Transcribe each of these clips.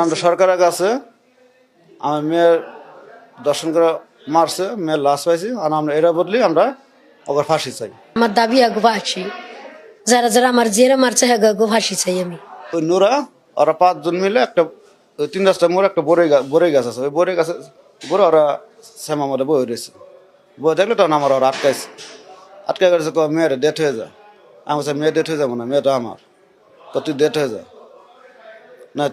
আমরা সরকারের কাছে আমার মেয়ের দর্শন করে মারছে, মেয়ের লাশ পাইছি, আর আমরা এরা বদলি আমরা ওকে ফাঁসি চাই। আমার দাবি আগো ফাঁসি, যারা যারা আমার জেরা মারছে হ্যাঁ গো ফাঁসি চাই আমি। ওই নোরা ওরা 5 জন মিলে একটা 3-4টা মোড় একটা বড়ই গাছ আছে, ওই বড়ই গাছে বড় ওরা শ্যামা মধ্যে বই রয়েছে, বই দেখলে তখন আমার ওরা আটকাই গেছে। মেয়ের ডেথ হয়ে যায়। আমি বলছি মেয়ে ডেথ হয়ে যাবো না, মেয়েটা আমার, তুই ডেথ হয়ে যা, না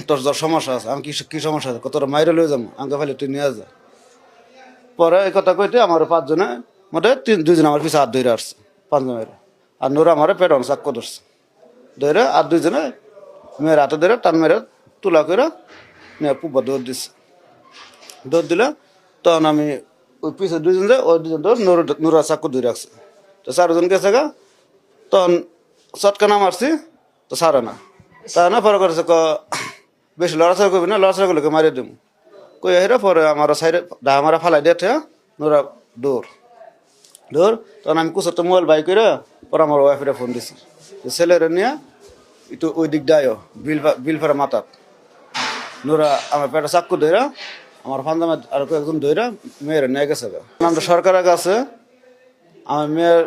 তোর জ্বর সমস্যা আছে। আমি কি সমস্যা আছে? তোর মাইরে লয়ে যাবো, আমাকে ফেলে তুই নিয়ে যা। পরে এই কথা কইতে আমার 5 জনে মোটে 2জন আমার পিছিয়ে হাত ধরে আসছে, 5 জনের। আর নোরা আমার পেট চাক্কু ধরছে ধরে, আর 2 জনে মেয়ের হাতে ধরে টান মেরে তুলা করে নিয়ে পুবা দৌড় দিচ্ছে। দৌড় দিলে তখন আমি ওই পিছিয়ে 2 জন, ওই 2 জন তো নোরা চাক্কু ধরে রাখছে। তো 4 জন গেছে গা, তখন চটকানা মারছি, তো সারে না, তা না পরে করেছে বেশি লড়াচড়া করবি না, লড়াচড়া করলে মারিয়ে দেবো কই হেরা। পরে আমার সাইডে আমার ফালাই দিয়ে নোরা দৌড়। তখন আমি কুচতে মোবাইল বাই করে পরে আমার ওয়াইফের ফোন দিছি, ছেলেরা নিয়ে একটু ওই দিক দেয় বিলফারা মাথাত। নোরা আমার পেটে চাক্কু ধরা, আমার ফান্দামে আর কয়েকজন ধরা মেয়েরা নিয়ে গেছে। আমরা সরকারের কাছে আমার মেয়ের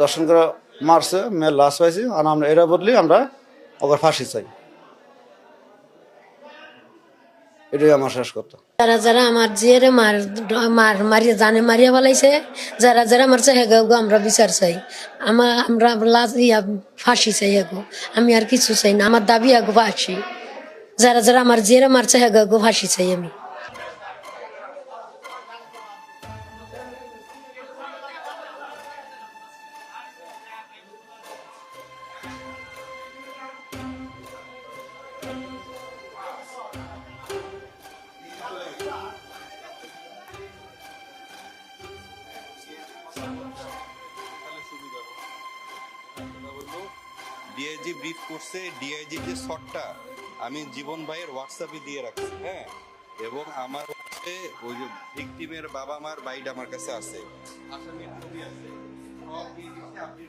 দর্শন করে মারছে, মেয়ের লাশ পাইছি, আর আমরা এরা বদলি আমরা ওকে ফাঁসি চাই। এটাই আমার শেষ কথা। যারা যারা আমার জেরে মারিয়া জানে মারিয়া বলাইছে, যারা যারা মারছে হ্যাঁ গো আমরা বিচার চাই। আমরা ফাঁসি চাই আগো, আমি আর কিছু চাই না। আমার দাবি আগো ফাঁসি, যারা যারা আমার জেরে মারছে হ্যাঁ গো ফাঁসি চাই আমি। ডিআইজি ব্রিফ করছে, ডিআইজি যে শটটা আমি জীবন ভাইয়ের হোয়াটসঅ্যাপে দিয়ে রাখছি, হ্যাঁ। এবং আমার কাছে ওই যে ভিকটিমের বাবা মার বাইট আমার কাছে আছে, আসামির ছবি আছে, সব দিয়ে দিচ্ছি। আপনি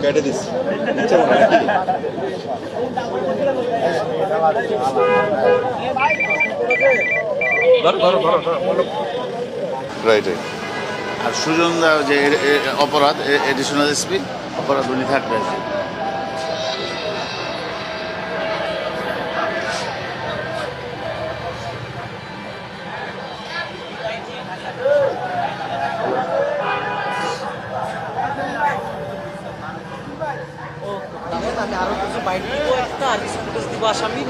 কেটে দিচ্ছি রাইট। আর সুজন যে অপরাধ এডিশনাল এসপি অপরাধ উনি থাকবে। আমি আরো কিছু বাইক দিব, একটা আর কিছু ফুটেজ দিব আসামির।